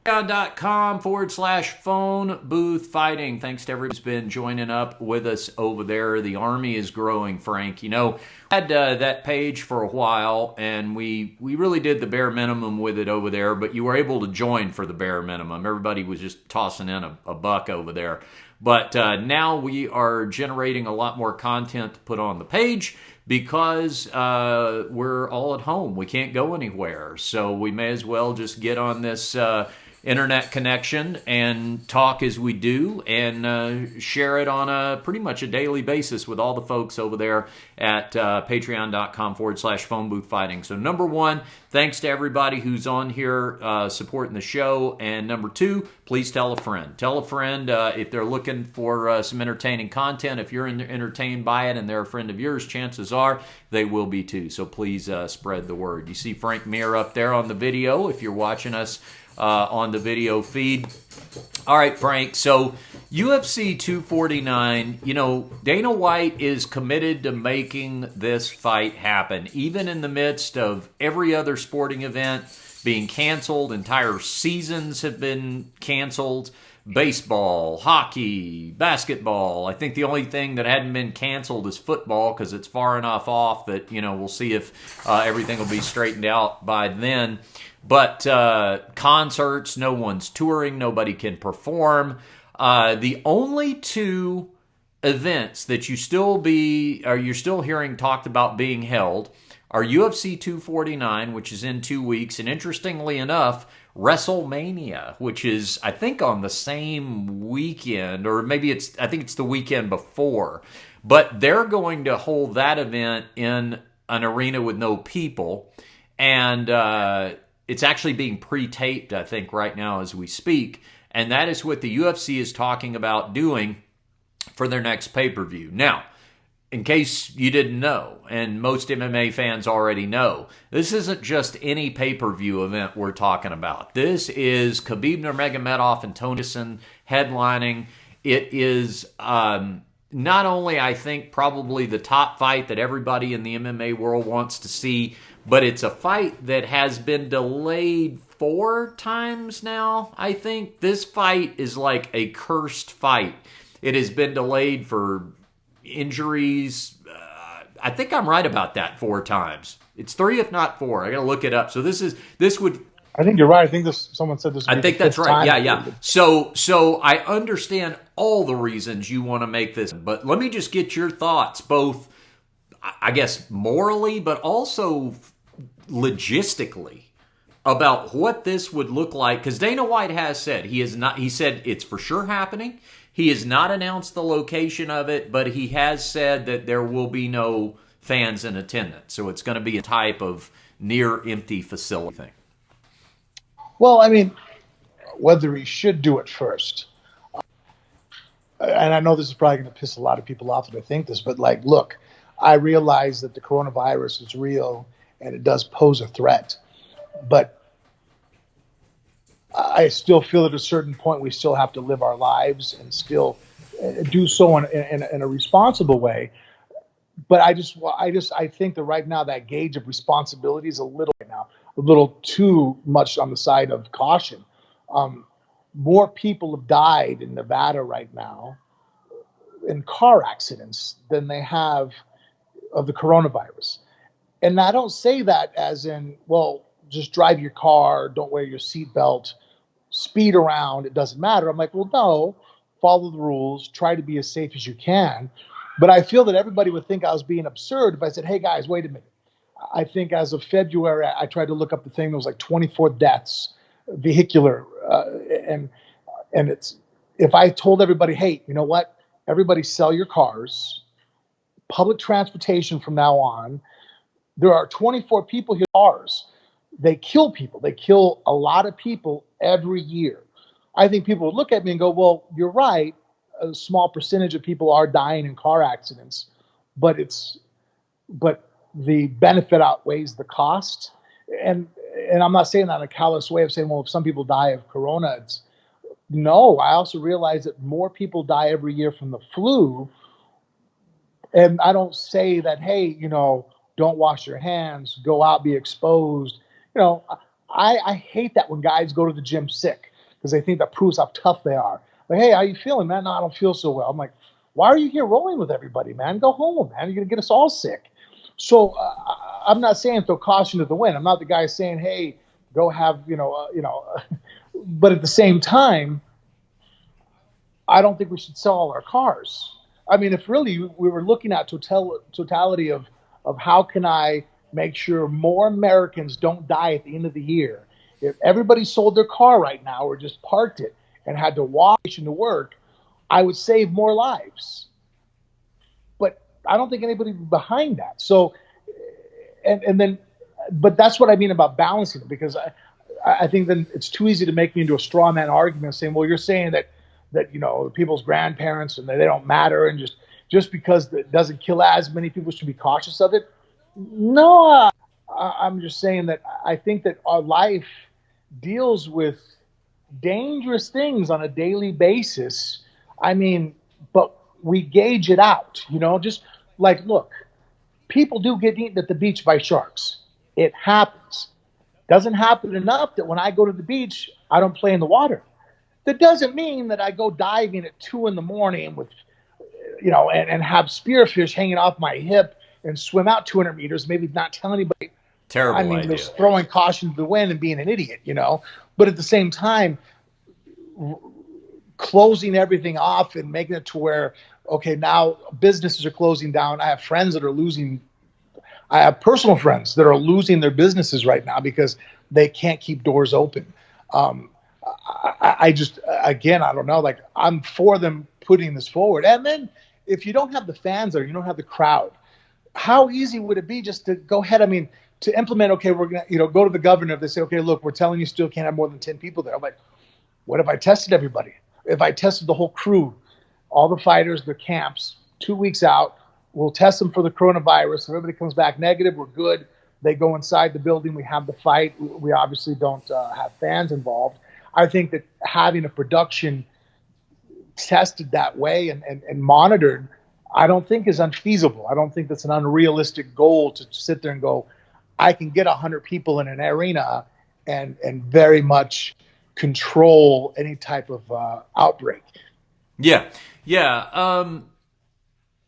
patreon.com/phone booth fighting. Thanks to everybody who's been joining up with us over there. The army is growing, Frank. You know, I had that page for a while, and we really did the bare minimum with it over there, but you were able to join for the bare minimum. Everybody was just tossing in a buck over there. But now we are generating a lot more content to put on the page because we're all at home. We can't go anywhere. So we may as well just get on this internet connection and talk as we do and share it on a pretty much a daily basis with all the folks over there at patreon.com/phone booth fighting. So number one, thanks to everybody who's on here supporting the show. And number two, please tell a friend. Tell a friend if they're looking for some entertaining content. If you're entertained by it and they're a friend of yours, chances are they will be too. So please spread the word. You see Frank Mir up there on the video if you're watching us on the video feed. All right, Frank, so UFC 249, you know, Dana White is committed to making this fight happen, even in the midst of every other sporting event being canceled. Entire seasons have been canceled. Baseball, hockey, basketball. I think the only thing that hadn't been canceled is football because it's far enough off that, you know, we'll see if everything will be straightened out by then. But concerts, no one's touring, nobody can perform. The only two events that you're still hearing talked about being held are UFC 249, which is in 2 weeks, and interestingly enough, WrestleMania, which is, I think, on the same weekend, or maybe I think it's the weekend before. But they're going to hold that event in an arena with no people, and it's actually being pre-taped, I think, right now as we speak. And that is what the UFC is talking about doing for their next pay-per-view. Now, in case you didn't know, and most MMA fans already know, this isn't just any pay-per-view event we're talking about. This is Khabib Nurmagomedov and Tony Ferguson headlining. It is not only, I think, probably the top fight that everybody in the MMA world wants to see, but it's a fight that has been delayed 4 times now, I think. This fight is like a cursed fight. It has been delayed for injuries. I think I'm right about that 4 times. It's 3 if not 4. I got to look it up. So this would... I think you're right. I think someone said this would I think that's right. Yeah. So I understand all the reasons you want to make this, but let me just get your thoughts, both, I guess, morally, but also logistically, about what this would look like. Because Dana White has said he said it's for sure happening. He has not announced the location of it, but he has said that there will be no fans in attendance. So it's going to be a type of near empty facility thing. Well, I mean, whether he should do it first. And I know this is probably going to piss a lot of people off that I think this, but like, look, I realize that the coronavirus is real and it does pose a threat. But I still feel at a certain point we still have to live our lives and still do so in a responsible way. But I think that right now that gauge of responsibility is a little too much on the side of caution. More people have died in Nevada right now in car accidents than they have of the coronavirus. And I don't say that as in, well, just drive your car, don't wear your seatbelt, speed around, it doesn't matter. I'm like, well, no, follow the rules, try to be as safe as you can. But I feel that everybody would think I was being absurd if I said, hey, guys, wait a minute. I think as of February, I tried to look up the thing. There was like 24 deaths, vehicular. And it's, if I told everybody, hey, you know what? Everybody sell your cars, public transportation from now on. There are 24 people here, cars. They kill people. They kill a lot of people every year. I think people would look at me and go, well, you're right. A small percentage of people are dying in car accidents, but the benefit outweighs the cost. And I'm not saying that in a callous way of saying, well, if some people die of corona, no. I also realize that more people die every year from the flu. And I don't say that, hey, don't wash your hands, go out, be exposed. I hate that when guys go to the gym sick. because they think that proves how tough they are. Like, hey, how you feeling, man? No, I don't feel so well. I'm like, why are you here rolling with everybody, man? Go home, man. You're gonna get us all sick. So I'm not saying throw caution to the wind. I'm not the guy saying, hey, go have but at the same time, I don't think we should sell all our cars. I mean, if really we were looking at totality of how can I make sure more Americans don't die at the end of the year, if everybody sold their car right now or just parked it and had to walk to work, I would save more lives. But I don't think anybody behind that. So, but that's what I mean about balancing it, because I think then it's too easy to make me into a straw man argument saying, well, you're saying that people's grandparents and they don't matter, and just because it doesn't kill as many people should be cautious of it. No, I'm just saying that I think that our life deals with dangerous things on a daily basis. I mean, but we gauge it out, just like, look, people do get eaten at the beach by sharks. It happens. Doesn't happen enough that when I go to the beach, I don't play in the water. That doesn't mean that I go diving at 2 a.m. with, and have spearfish hanging off my hip and swim out 200 meters, maybe not tell anybody. Terrible idea. Just throwing caution to the wind and being an idiot, But at the same time, closing everything off and making it to where, okay, now businesses are closing down. I have personal friends that are losing their businesses right now because they can't keep doors open. I don't know. Like, I'm for them putting this forward. And then if you don't have the fans there, you don't have the crowd, how easy would it be just to go ahead? I mean, to implement, okay, we're going to, go to the governor. If they say, okay, look, we're telling you still can't have more than 10 people there. I'm like, what if I tested everybody? If I tested the whole crew, all the fighters, their camps, 2 weeks out, we'll test them for the coronavirus. If everybody comes back negative, we're good. They go inside the building. We have the fight. We obviously don't have fans involved. I think that having a production tested that way and monitored, I don't think is unfeasible. I don't think that's an unrealistic goal to sit there and go, I can get 100 people in an arena and very much control any type of outbreak. Yeah.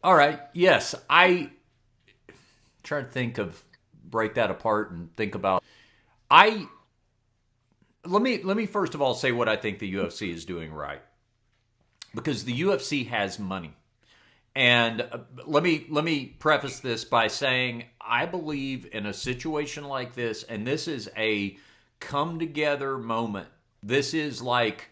All right. Yes. I try to break that apart and think about, let me first of all say what I think the UFC is doing right, because the UFC has money. And let me preface this by saying I believe in a situation like this, and this is a come together moment. This is like,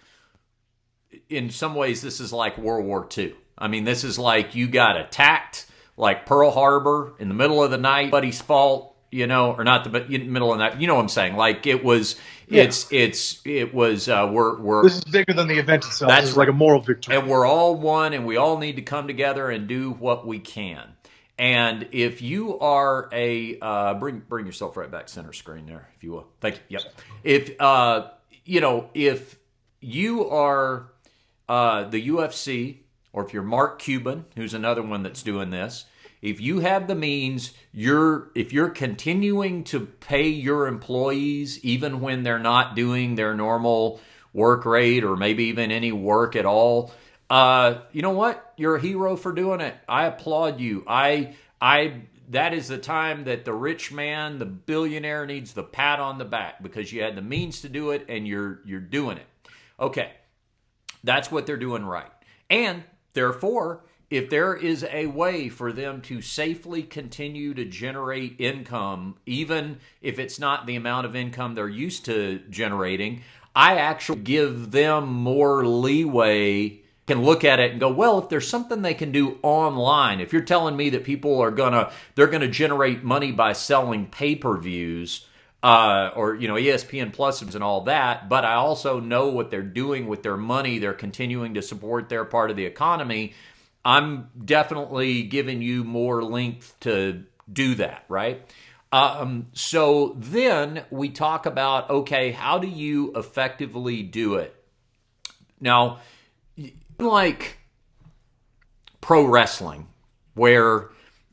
in some ways, this is like World War II. I mean, this is like you got attacked like Pearl Harbor in the middle of the night, nobody's fault, or not the middle of the night. You know what I'm saying? Like it was, we're this is bigger than the event itself. That's right. Like a moral victory. And we're all one, and we all need to come together and do what we can. And if you are bring yourself right back center screen there, if you will. Thank you. Yep. If if you are the UFC, or if you're Mark Cuban, who's another one that's doing this, if you have the means, if you're continuing to pay your employees even when they're not doing their normal work rate or maybe even any work at all, you know what? You're a hero for doing it. I applaud you. That is the time that the rich man, the billionaire, needs the pat on the back, because you had the means to do it and you're doing it. Okay, that's what they're doing right. And therefore, if there is a way for them to safely continue to generate income, even if it's not the amount of income they're used to generating, I actually give them more leeway. Can look at it and go, well, if there's something they can do online, if you're telling me that people are they're gonna generate money by selling pay-per-views, or ESPN Plus and all that, but I also know what they're doing with their money, they're continuing to support their part of the economy, I'm definitely giving you more length to do that, right? So then we talk about, okay, how do you effectively do it? Now, like pro wrestling, where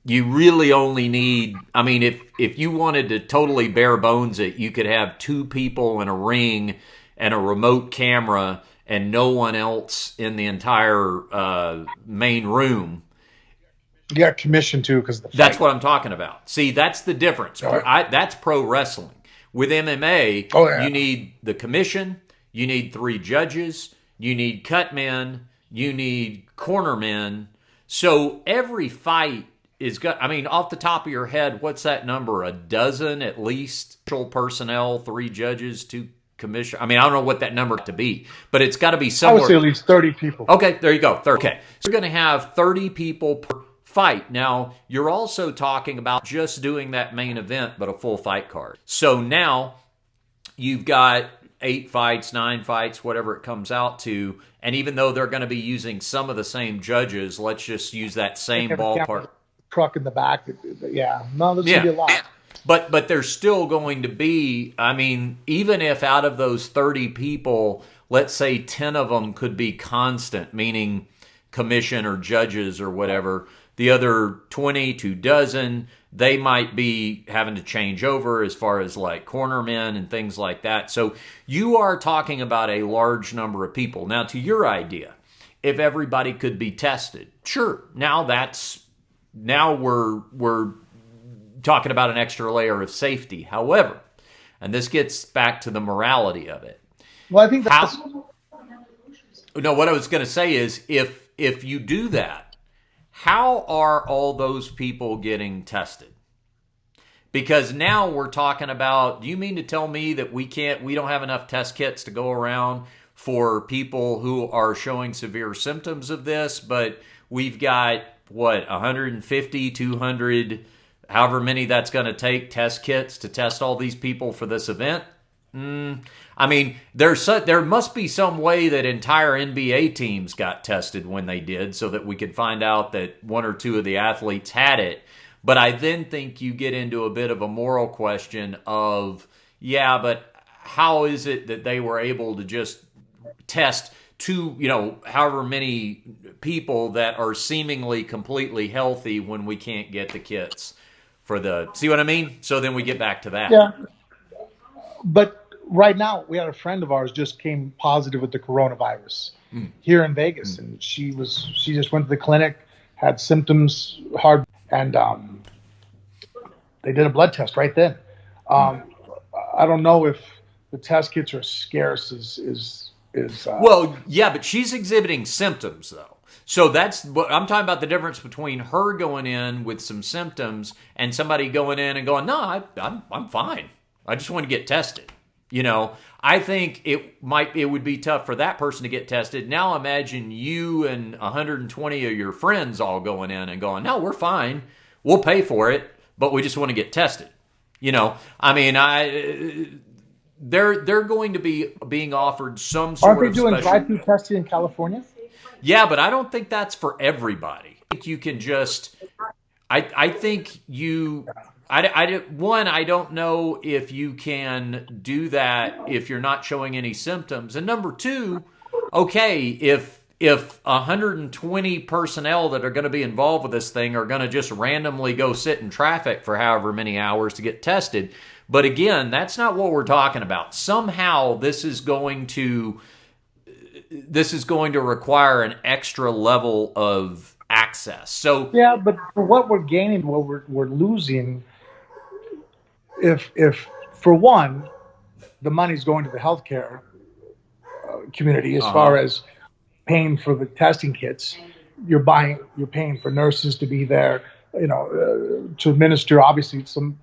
You really only need, I mean, if you wanted to totally bare bones it, you could have two people in a ring and a remote camera and no one else in the entire main room. You got commission too, because that's what I'm talking about. See, that's the difference. That's pro wrestling. With MMA, you need the commission, you need 3 judges, you need cut men, you need corner men. So every fight is got, I mean, off the top of your head, what's that number? A dozen at least personnel, 3 judges, 2 commission. I mean, I don't know what that number to be, but it's got to be somewhere. I would say at least 30 people. Okay, there you go. 30. Okay, so you're going to have 30 people per fight. Now, you're also talking about just doing that main event, but a full fight card. So now you've got 8 fights, 9 fights, whatever it comes out to. And even though they're going to be using some of the same judges, let's just use that same ballpark. Truck in the back. Yeah. No, there's going to be a lot. But there's still going to be, I mean, even if out of those 30 people, let's say 10 of them could be constant, meaning commission or judges or whatever, the other 20 to dozen, they might be having to change over as far as like cornermen and things like that. So you are talking about a large number of people. Now, to your idea, if everybody could be tested, sure. Now we're talking about an extra layer of safety. However, and this gets back to the morality of it. Well, I think that's... No, what I was going to say is if you do that, how are all those people getting tested? Because now we're talking about, do you mean to tell me that we don't have enough test kits to go around for people who are showing severe symptoms of this, but we've got, 150, 200, however many that's going to take, test kits to test all these people for this event? I mean, there must be some way that entire NBA teams got tested when they did so that we could find out that 1 or 2 of the athletes had it. But I then think you get into a bit of a moral question of, yeah, but how is it that they were able to just test however many people that are seemingly completely healthy when we can't get the kits for see what I mean? So then we get back to that. Yeah. But right now, we had a friend of ours just came positive with the coronavirus here in Vegas, and she just went to the clinic, had symptoms, and they did a blood test right then. I don't know if the test kits are scarce. Well, yeah, but she's exhibiting symptoms though. So that's what I'm talking about, the difference between her going in with some symptoms and somebody going in and going, no, I'm fine. I just want to get tested. I think it would be tough for that person to get tested. Now imagine you and 120 of your friends all going in and going, no, we're fine. We'll pay for it, but we just want to get tested. I mean, they're going to be being offered some sort of Aren't they doing drive-through testing in California? Yeah, but I don't think that's for everybody. I think you can just, I think you... I don't know if you can do that if you're not showing any symptoms. And number 2, okay, if 120 personnel that are going to be involved with this thing are going to just randomly go sit in traffic for however many hours to get tested. But again, that's not what we're talking about. Somehow this is going to require an extra level of access. So yeah, but for what we're gaining, what we're losing. If for one, the money's going to the healthcare community as far as paying for the testing kits, you're paying for nurses to be there, to administer obviously some,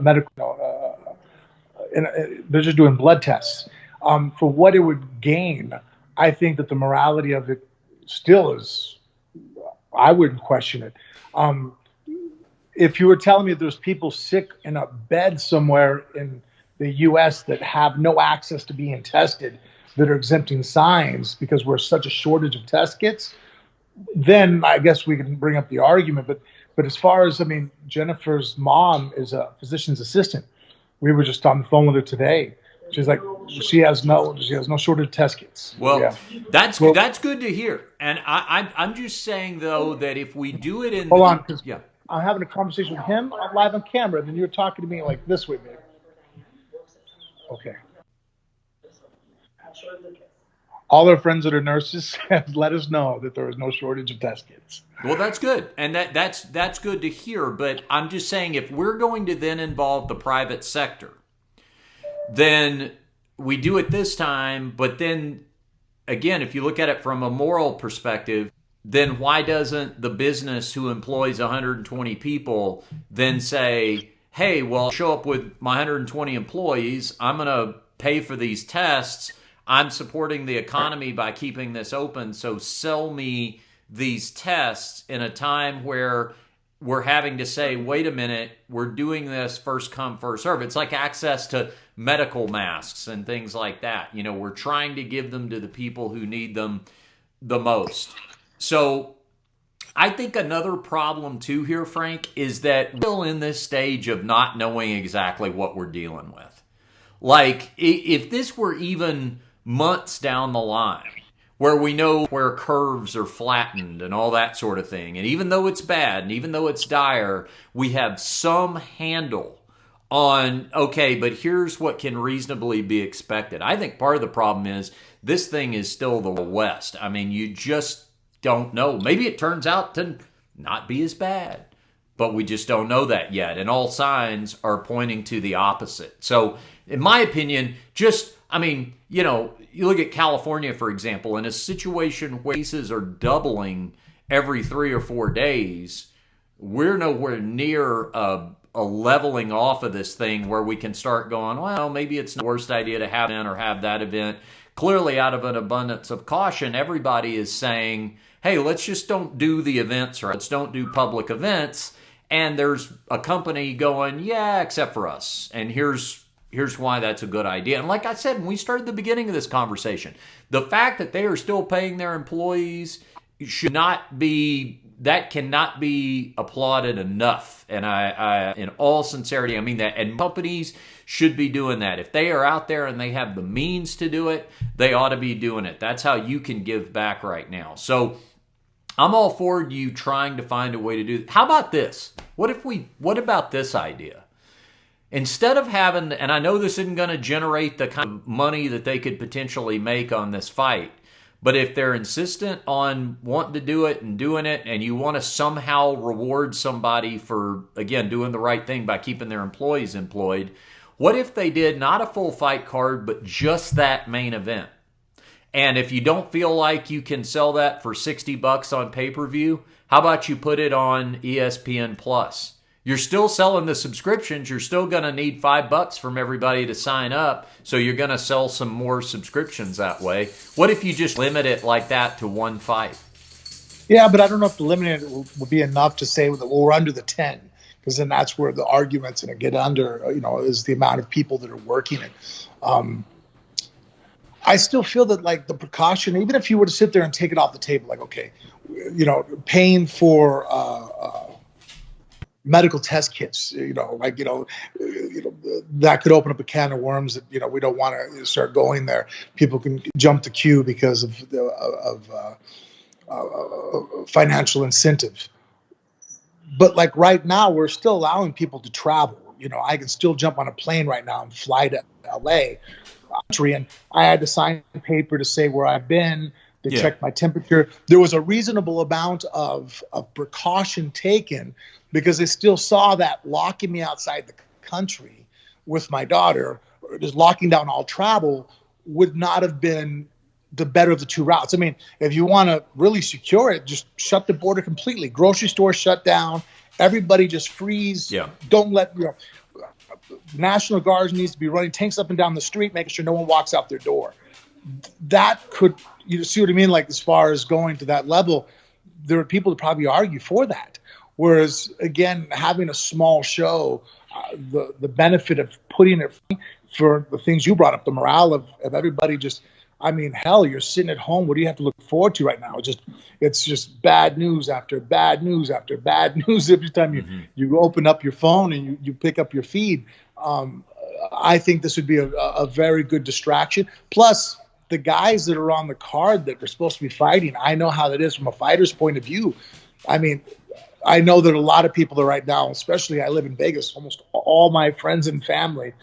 medical, and they're just doing blood tests. For what it would gain, I think that the morality of it still is, I wouldn't question it. If you were telling me there's people sick in a bed somewhere in the U.S. that have no access to being tested, that are exempting signs because we're such a shortage of test kits, then I guess we can bring up the argument. But as far as, Jennifer's mom is a physician's assistant. We were just on the phone with her today. She's like, she has no shortage of test kits. Well, yeah. That's good to hear. And I'm just saying though that if we do it in hold on, I'm having a conversation with him. I'm live on camera. And then you're talking to me like this way, babe. Okay. All our friends that are nurses have let us know that there is no shortage of test kits. Well, that's good, and that's good to hear. But I'm just saying, if we're going to then involve the private sector, then we do it this time. But then again, if you look at it from a moral perspective, then why doesn't the business who employs 120 people then say, hey, well, show up with my 120 employees. I'm going to pay for these tests. I'm supporting the economy by keeping this open. So sell me these tests in a time where we're having to say, wait a minute, we're doing this first come, first serve. It's like access to medical masks and things like that. You know, we're trying to give them to the people who need them the most. So I think another problem too here, Frank, is that we're still in this stage of not knowing exactly what we're dealing with. Like, if this were even months down the line, where we know where curves are flattened and all that sort of thing, and even though it's bad and even though it's dire, we have some handle on, okay, but here's what can reasonably be expected. I think part of the problem is this thing is still the West. I mean, you just don't know. Maybe it turns out to not be as bad, but we just don't know that yet. And all signs are pointing to the opposite. So in my opinion, you look at California, for example, in a situation where cases are doubling every 3 or 4 days, we're nowhere near a leveling off of this thing where we can start going, well, maybe it's not the worst idea to have an or have that event. Clearly, out of an abundance of caution, everybody is saying, hey, let's just don't do the events, or let's don't do public events. And there's a company going, yeah, except for us. And here's why that's a good idea. And like I said, when we started the beginning of this conversation, the fact that they are still paying their employees cannot be applauded enough. And I in all sincerity, I mean that. And companies should be doing that. If they are out there and they have the means to do it, they ought to be doing it. That's how you can give back right now. So I'm all for you trying to find a way to do it. How about this? What about this idea? Instead of having, and I know this isn't going to generate the kind of money that they could potentially make on this fight, but if they're insistent on wanting to do it and doing it, and you want to somehow reward somebody for, again, doing the right thing by keeping their employees employed, what if they did not a full fight card, but just that main event? And if you don't feel like you can sell that for $60 on pay-per-view, how about you put it on ESPN Plus? You're still selling the subscriptions. You're still going to need $5 from everybody to sign up. So you're going to sell some more subscriptions that way. What if you just limit it like that to one fight? Yeah, but I don't know if the limit will be enough to say that we're under the 10, because then that's where the argument's going to get under, is the amount of people that are working it. I still feel that, like, the precaution, even if you were to sit there and take it off the table, like, okay, paying for medical test kits, that could open up a can of worms that, we don't want to start going there. People can jump the queue because of financial incentive. But like right now, we're still allowing people to travel. I can still jump on a plane right now and fly to LA. And I had to sign a paper to say where I've been. They checked my temperature. There was a reasonable amount of precaution taken, because they still saw that locking me outside the country with my daughter, or just locking down all travel, would not have been the better of the two routes. I mean, if you want to really secure it, just shut the border completely. Grocery stores shut down. Everybody just freeze. Yeah. Don't let, National Guards needs to be running tanks up and down the street, making sure no one walks out their door. That could, you see what I mean? Like, as far as going to that level, there are people that probably argue for that. Whereas, again, having a small show, the benefit of putting it for the things you brought up, the morale of everybody, just, I mean, hell, you're sitting at home. What do you have to look forward to right now? It's just bad news after bad news after bad news every time you open up your phone and you pick up your feed. I think this would be a very good distraction. Plus, the guys that are on the card that we're supposed to be fighting, I know how that is from a fighter's point of view. I mean, I know that a lot of people are right now, especially I live in Vegas, almost all my friends and family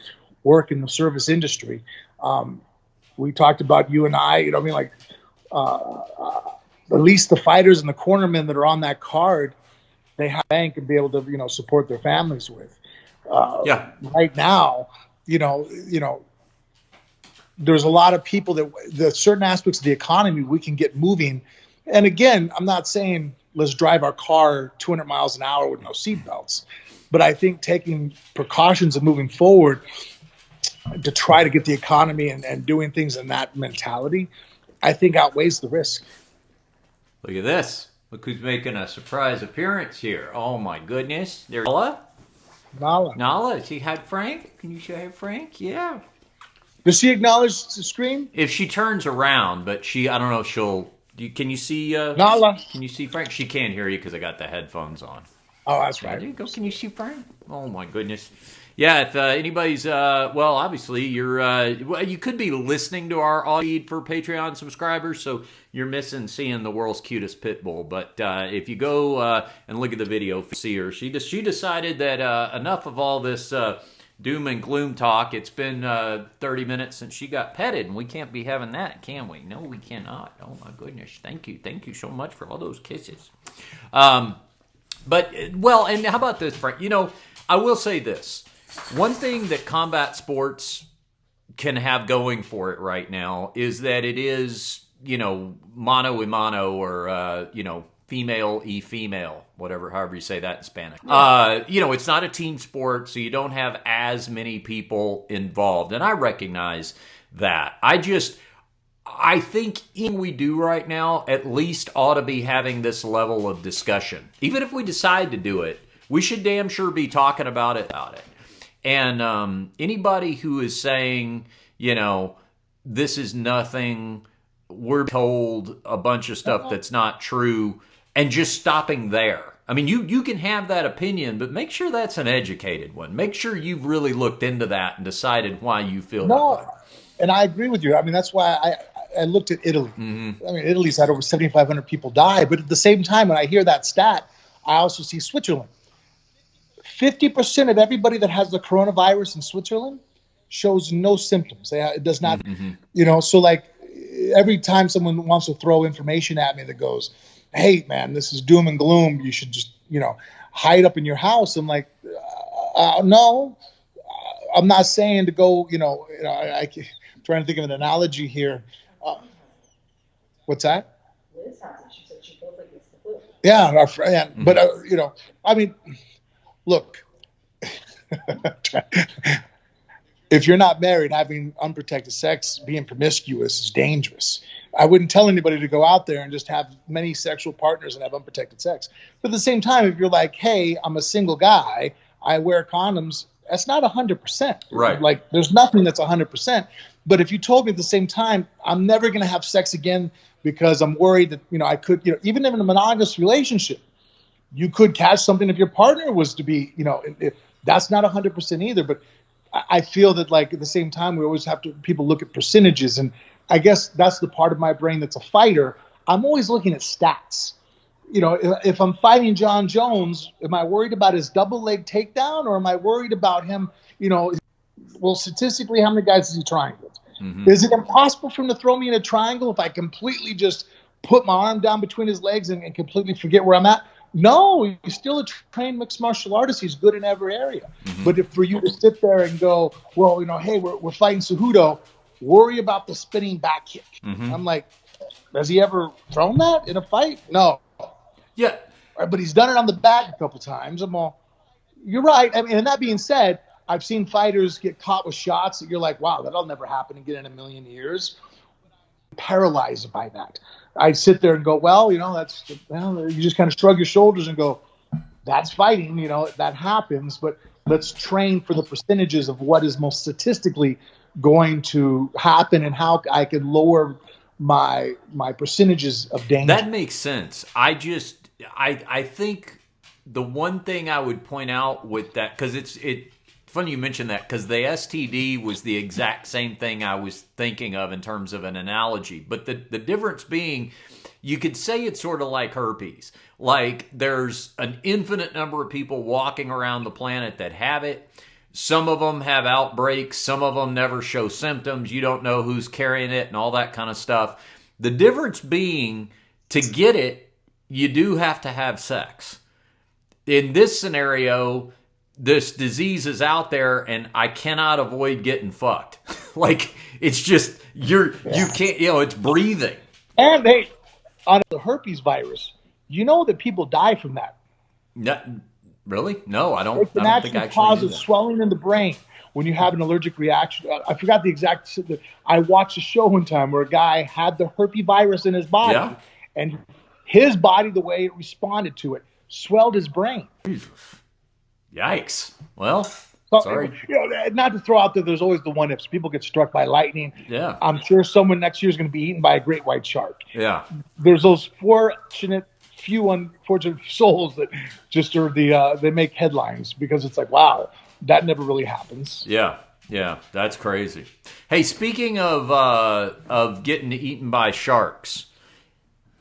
work in the service industry. We talked about you and I, you know, I mean, like at least the fighters and the cornermen that are on that card, they have a bank and be able to, you know, support their families with. Right now, you know, there's a lot of people that the certain aspects of the economy we can get moving. And again, I'm not saying let's drive our car 200 miles an hour with no seatbelts, but I think taking precautions and moving forward to try to get the economy and doing things in that mentality, I think outweighs the risk. Look at this. Look who's making a surprise appearance here. Oh my goodness. There's Nala. She had Frank. Can you show her Frank? Yeah. Does she acknowledge the screen? If she turns around, but I don't know if she'll. Can you see Nala? Can you see Frank? She can't hear you because I got the headphones on. Oh, that's right. There you go. Can you see Frank? Oh my goodness. Yeah, if anybody's, well, obviously you could be listening to our audio feed for Patreon subscribers, so you're missing seeing the world's cutest pit bull. But if you go and look at the video, see her. She decided that enough of all this doom and gloom talk. It's been 30 minutes since she got petted, and we can't be having that, can we? No, we cannot. Oh my goodness. Thank you so much for all those kisses. But well, and how about this, Frank? You know, I will say this. One thing that combat sports can have going for it right now is that it is, you know, mano a mano or, you know, female e female, however you say that in Spanish. You know, it's not a team sport, so you don't have as many people involved. And I recognize that. I think anything we do right now at least ought to be having this level of discussion. Even if we decide to do it, we should damn sure be talking about it. And anybody who is saying, you know, this is nothing, we're told a bunch of stuff that's not true, and just stopping there. I mean, you can have that opinion, but make sure that's an educated one. Make sure you've really looked into that and decided why you feel that way. And I agree with you. I mean, that's why I looked at Italy. Mm-hmm. I mean, Italy's had over 7,500 people die. But at the same time, when I hear that stat, I also see Switzerland. 50% of everybody that has the coronavirus in Switzerland shows no symptoms. It does not, you know, so like every time someone wants to throw information at me that goes, hey, man, this is doom and gloom, you should just, you know, hide up in your house. I'm like, no, I'm not saying to go, you know, I'm trying to think of an analogy here. What's that? She said she feels like it's the flu. Yeah, our friend, but, you know, I mean, look, if you're not married, having unprotected sex, being promiscuous is dangerous. I wouldn't tell anybody to go out there and just have many sexual partners and have unprotected sex. But at the same time, if you're like, hey, I'm a single guy, I wear condoms, that's not 100%. Right. Like, there's nothing that's 100%. But if you told me at the same time, I'm never going to have sex again because I'm worried that, you know, I could, you know, even in a monogamous relationship, you could catch something if your partner was to be, you know, that's not 100% either. But I feel that, like, at the same time, we always have to, people look at percentages. And I guess that's the part of my brain that's a fighter. I'm always looking at stats. You know, if I'm fighting John Jones, am I worried about his double leg takedown, or am I worried about him, you know, well, statistically, how many guys is he triangled? Mm-hmm. Is it impossible for him to throw me in a triangle if I completely just put my arm down between his legs and completely forget where I'm at? No, he's still a trained mixed martial artist. He's good in every area. Mm-hmm. But if for you to sit there and go, well, you know, hey, we're fighting Cejudo, worry about the spinning back kick. Mm-hmm. I'm like, has he ever thrown that in a fight? No. Yeah. But he's done it on the back a couple times. I'm all, you're right. I mean, and that being said, I've seen fighters get caught with shots that you're like, wow, that'll never happen again in a million years. Paralyzed by that. I sit there and go, well, you know, you just kind of shrug your shoulders and go, that's fighting, you know, that happens, but let's train for the percentages of what is most statistically going to happen and how I can lower my percentages of danger. That makes sense. I think the one thing I would point out with that, because funny you mentioned that, because the STD was the exact same thing I was thinking of in terms of an analogy. But the difference being, you could say it's sort of like herpes. Like there's an infinite number of people walking around the planet that have it. Some of them have outbreaks. Some of them never show symptoms. You don't know who's carrying it and all that kind of stuff. The difference being, to get it, you do have to have sex. In this scenario, this disease is out there and I cannot avoid getting fucked. Like, it's just, you can't, it's breathing. And hey, on the herpes virus, you know that people die from that. No, really? No, I don't. It can I don't think I actually actually cause knew a that. swelling in the brain when you have an allergic reaction. I forgot the exact. I watched a show one time where a guy had the herpes virus in his body, Yeah. and his body, the way it responded to it, swelled his brain. Yikes. Well, So, sorry. Not to throw out that there's always the one if people get struck by lightning. Yeah. I'm sure someone next year is going to be eaten by a great white shark. Yeah. There's those few unfortunate souls that just are they make headlines because it's like, wow, that never really happens. Yeah. Yeah. That's crazy. Hey, speaking of getting eaten by sharks,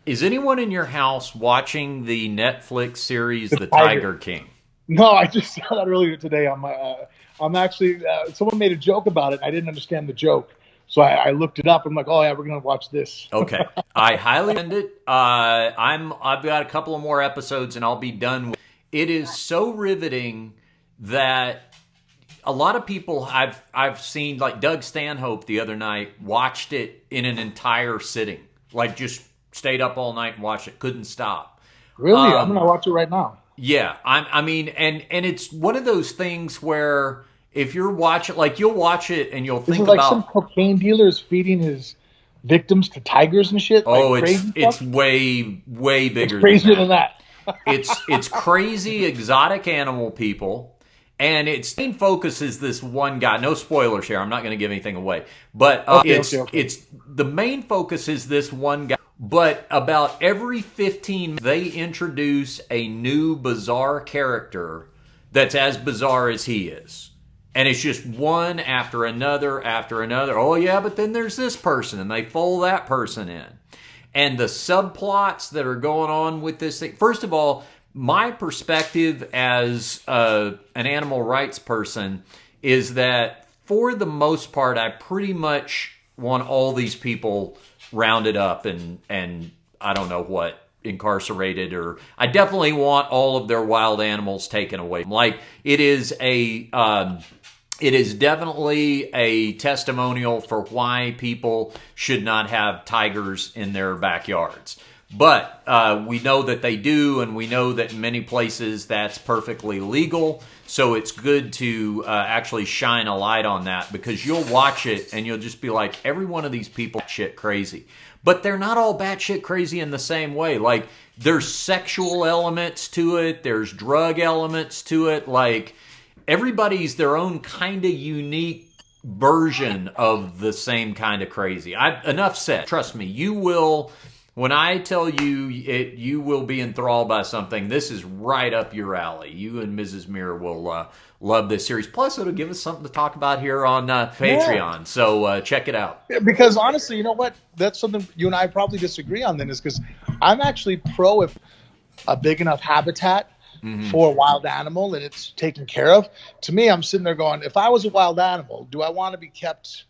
is anyone in your house watching the Netflix series The Tiger King? No, I just saw that earlier today on my. I'm actually. Someone made a joke about it. I didn't understand the joke, so I looked it up. I'm like, oh yeah, we're gonna watch this. Okay, I highly recommend it. I've got a couple of more episodes, and I'll be done. It is so riveting that a lot of people I've seen, like Doug Stanhope the other night, watched it in an entire sitting, like just stayed up all night and watched it, couldn't stop. Really, I'm gonna watch it right now. Yeah, I mean, and it's one of those things where if you're watching, like you'll watch it and you'll This think is like about, some cocaine dealer is feeding his victims to tigers and shit. oh, like it's stuff? way bigger. It's crazier than that. It's crazy exotic animal people, and its main focus is this one guy. No spoilers here. I'm not going to give anything away, but Okay. it's the main focus is this one guy. But about every 15 they introduce a new bizarre character that's as bizarre as he is. And it's just one after another after another. Oh yeah, but then there's this person, and they fold that person in. And the subplots that are going on with this thing. First of all, my perspective as an animal rights person is that for the most part, I pretty much want all these people rounded up and I don't know what, incarcerated, or I definitely want all of their wild animals taken away. Like it is definitely a testimonial for why people should not have tigers in their backyards. But we know that they do, and we know that in many places that's perfectly legal. So it's good to actually shine a light on that, because you'll watch it and you'll just be like, every one of these people are shit crazy. But they're not all batshit crazy in the same way. Like there's sexual elements to it, there's drug elements to it. Like everybody's their own kind of unique version of the same kind of crazy. Enough said. Trust me, you will. When I tell you you will be enthralled by something, this is right up your alley. You and Mrs. Muir will love this series. Plus, it'll give us something to talk about here on Patreon. Yeah. So check it out. Because honestly, you know what? That's something you and I probably disagree on then, is because I'm actually pro if a big enough habitat for a wild animal and it's taken care of. To me, I'm sitting there going, if I was a wild animal, do I want to be kept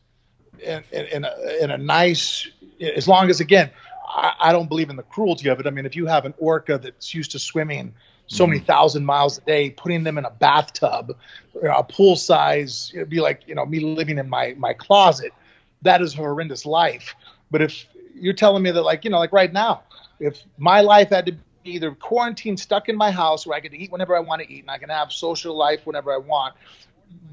in a nice, as long as, again, I don't believe in the cruelty of it. I mean, if you have an orca that's used to swimming so many thousand miles a day, putting them in a bathtub, a pool size, it'd be like, me living in my closet. That is a horrendous life. But if you're telling me that, like right now, if my life had to be either quarantined, stuck in my house where I get to eat whenever I want to eat and I can have social life whenever I want,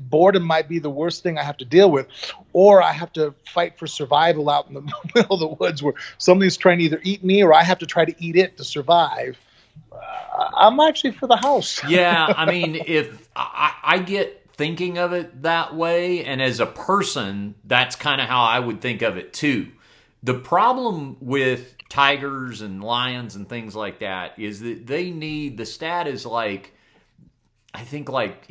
boredom might be the worst thing I have to deal with, or I have to fight for survival out in the middle of the woods where somebody's trying to either eat me or I have to try to eat it to survive. I'm actually for the house. Yeah, I mean, if I get thinking of it that way, and as a person, that's kind of how I would think of it too. The problem with tigers and lions and things like that is that they need, the stat is like, I think like,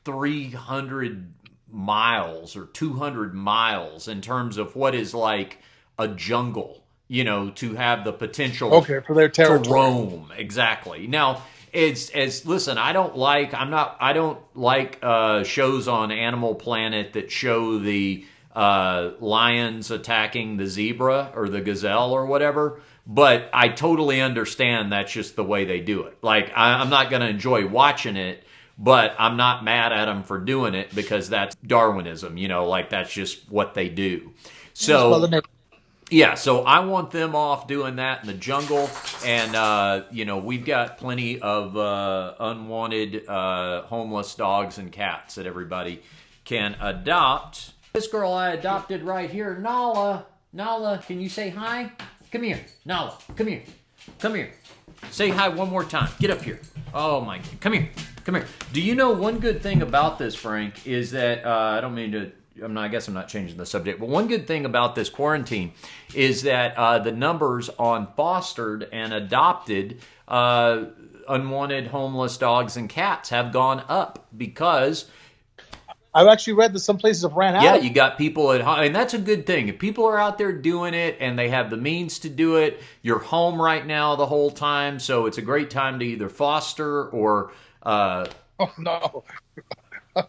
300 miles or 200 miles in terms of what is like a jungle, to have the potential for their territory to roam. Exactly. Now, listen, I don't like shows on Animal Planet that show the lions attacking the zebra or the gazelle or whatever. But I totally understand that's just the way they do it. Like, I'm not going to enjoy watching it, but I'm not mad at them for doing it because that's Darwinism, like that's just what they do. So, yeah, so I want them off doing that in the jungle. And, we've got plenty of unwanted homeless dogs and cats that everybody can adopt. This girl I adopted right here, Nala. Nala, can you say hi? Come here. Nala, come here. Come here. Say hi one more time. Get up here. Oh, my. Come here. Come here. Do you know one good thing about this, Frank, is that, I guess I'm not changing the subject, but one good thing about this quarantine is that the numbers on fostered and adopted unwanted homeless dogs and cats have gone up because... I've actually read that some places have ran out. Yeah, you got people at home, and that's a good thing. If people are out there doing it and they have the means to do it, you're home right now the whole time, so it's a great time to either foster or oh no. Hold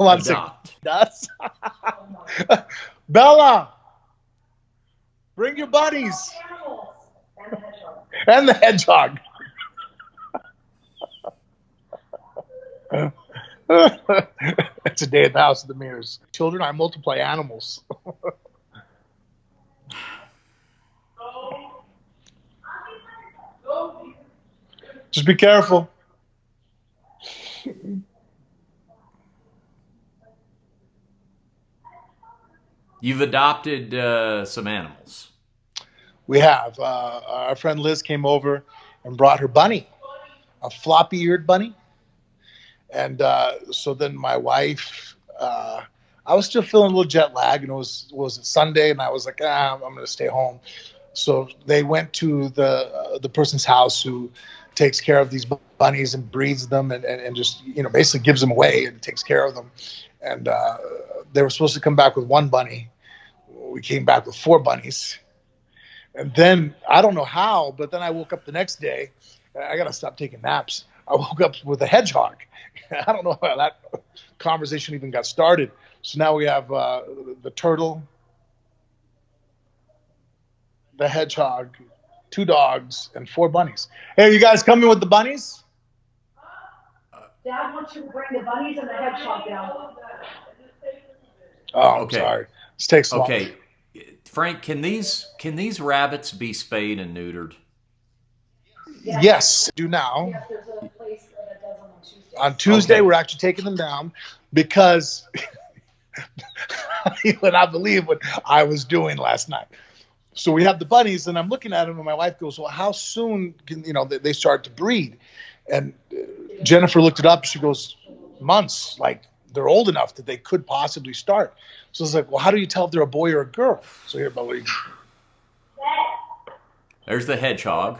on adopt. A second. Bella, bring your buddies. And the hedgehog. It's a day at the House of the Mirrors. Children, I multiply animals. Just be careful. You've adopted some animals. We have. Our friend Liz came over and brought her bunny, a floppy-eared bunny. And so then my wife, I was still feeling a little jet lag, and it was Sunday, and I was like, I'm going to stay home. So they went to the person's house who takes care of these bunnies and breeds them and just, basically gives them away and takes care of them. And they were supposed to come back with one bunny. We came back with 4 bunnies. And then, I don't know how, but then I woke up the next day. I got to stop taking naps. I woke up with a hedgehog. I don't know how that conversation even got started. So now we have the turtle, the hedgehog, 2 dogs, and 4 bunnies. Hey, are you guys coming with the bunnies? Dad wants you to bring the bunnies and the hedgehog down. Oh, okay. I'm sorry. This takes long. Okay. Frank, can these rabbits be spayed and neutered? Yes, do now. Yes, there's a place that does them on Tuesday. On Tuesday, We're actually taking them down because you would not believe what I was doing last night. So we have the bunnies, and I'm looking at them, and my wife goes, well, how soon can they start to breed? And Jennifer looked it up. She goes, months. Like, they're old enough that they could possibly start. So it's like, well, how do you tell if they're a boy or a girl? So here, Billy. There's the hedgehog.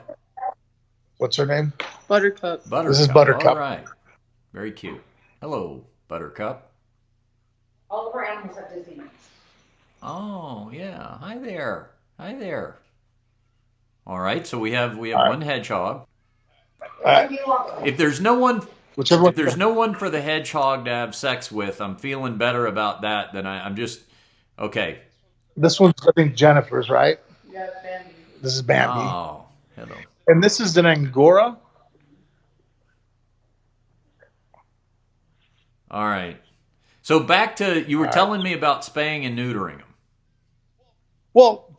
What's her name? Buttercup. This is Buttercup. All right. Very cute. Hello, Buttercup. All of our animals have Disney names. Oh, yeah. Hi there. Hi there. All right, so we have one hedgehog. If there's no one for the hedgehog to have sex with, I'm feeling better about that than I'm just okay. This one's, I think, Jennifer's, right? Yeah, Bambi. This is Bambi. Oh, hello. And this is an Angora. All right. So back to, you were telling me about spaying and neutering them. Well,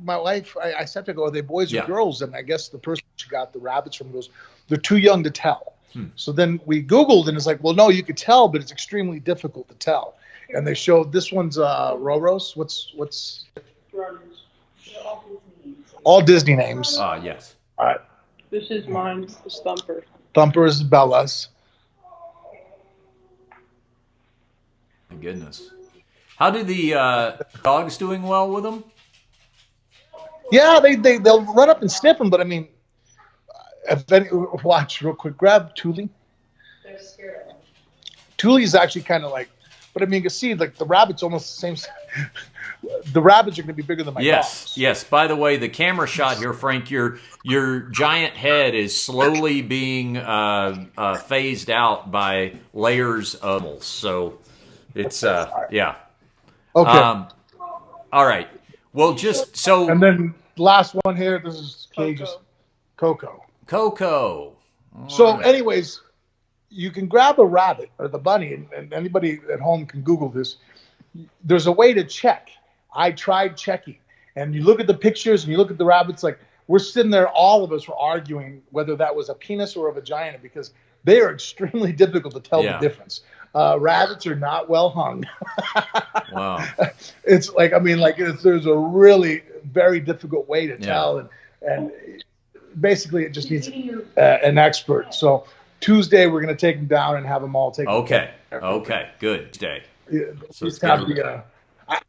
my wife, I said to her, are they boys or girls? And I guess the person she got the rabbits from goes, they're too young to tell. So then we Googled, and it's like, well, no, you could tell, but it's extremely difficult to tell. And they showed this one's Roros. What's all Disney names? Yes. All right. This is mine. It's Thumper. Thumper is Bella's. My goodness. How do the dogs doing well with them? Yeah, they'll run up and sniff them, but I mean, watch real quick. Grab Thule. They're scared of them. Thule's actually kind of like, but I mean, you can see like the rabbit's almost the same. The rabbits are going to be bigger than my dogs. Yes. By the way, the camera shot here, Frank, your giant head is slowly being phased out by layers of animals. So it's yeah. Okay. All right. Well, just so. And then last one here. This is Cage's Coco. Coco. So, anyways, you can grab a rabbit or the bunny, and anybody at home can Google this. There's a way to check. I tried checking, and you look at the pictures and you look at the rabbits. Like we're sitting there, all of us were arguing whether that was a penis or a vagina because they are extremely difficult to tell the difference. Rabbits are not well hung. Wow. It's like there's a really very difficult way to tell, and basically it just needs an expert. So Tuesday we're going to take them down and have them all taken. Okay. Good. Tuesday. So I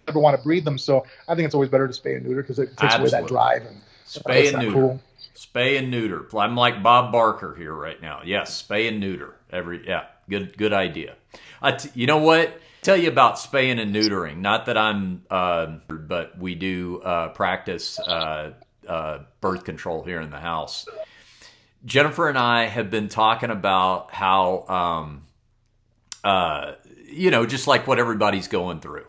never want to breed them, so I think it's always better to spay and neuter because it takes away that drive. And spay and neuter. Cool. Spay and neuter. I'm like Bob Barker here right now. Yes, spay and neuter. Good idea. You know what? Tell you about spaying and neutering. Not that I'm, but we do practice birth control here in the house. Jennifer and I have been talking about how, just like what everybody's going through,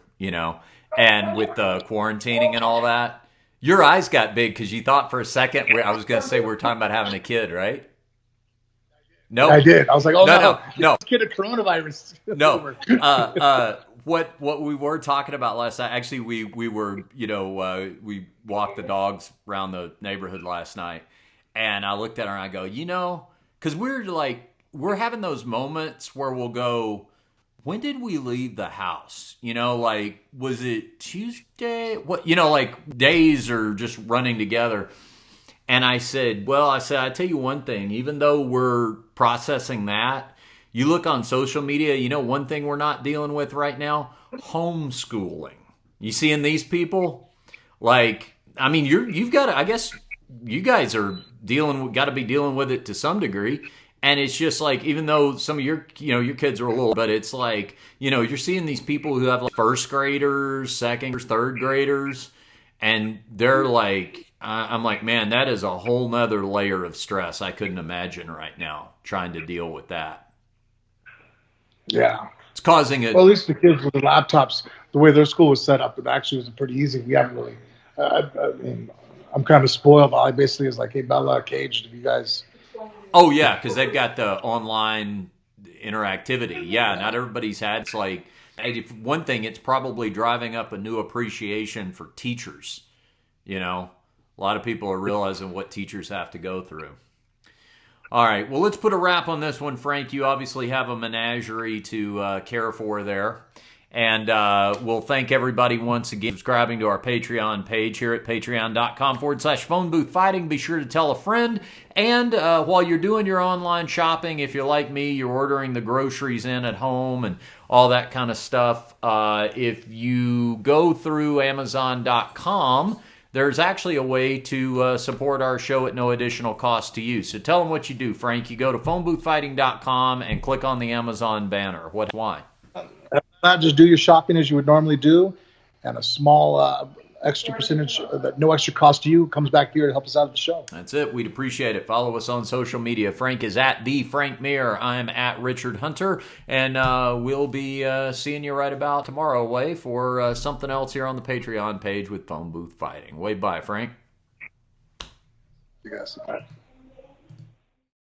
and with the quarantining and all that. Your eyes got big because you thought for a second I was going to say we're talking about having a kid, right? No, I did. I was like, no. Kid of coronavirus. No. What we were talking about last night? Actually, we were we walked the dogs around the neighborhood last night, and I looked at her and I go, because we're having those moments where we'll go, when did we leave the house? Was it Tuesday? What, days are just running together. And I said, I tell you one thing, even though we're processing that, you look on social media, one thing we're not dealing with right now, homeschooling. You seeing these people? You've got to, I guess you guys are got to be dealing with it to some degree. And it's just like, even though some of your kids are a little, but it's like, you're seeing these people who have like first graders, second, third graders, and they're like, I'm like, man, that is a whole nother layer of stress I couldn't imagine right now trying to deal with that. Yeah. It's causing it. Well, at least the kids with the laptops, the way their school was set up, it actually was pretty easy. We haven't really, I'm kind of spoiled. I basically was like, hey, Bella, Cage, do you guys... Oh, yeah, because they've got the online interactivity. Yeah, not everybody's had. It's like, one thing, it's probably driving up a new appreciation for teachers. A lot of people are realizing what teachers have to go through. All right, well, let's put a wrap on this one, Frank. You obviously have a menagerie to care for there. And we'll thank everybody once again for subscribing to our Patreon page here at patreon.com/phone booth fighting. Be sure to tell a friend. And while you're doing your online shopping, if you're like me, you're ordering the groceries in at home and all that kind of stuff. If you go through Amazon.com, there's actually a way to support our show at no additional cost to you. So tell them what you do, Frank. You go to phoneboothfighting.com and click on the Amazon banner. Why? Not just do your shopping as you would normally do, and a small extra percentage that no extra cost to you comes back here to help us out at the show. That's it. We'd appreciate it. Follow us on social media. Frank is at the Frank Mir. I'm at Richard Hunter, and we'll be seeing you right about tomorrow, Way, for something else here on the Patreon page with Phone Booth Fighting. Way bye, Frank. You guys.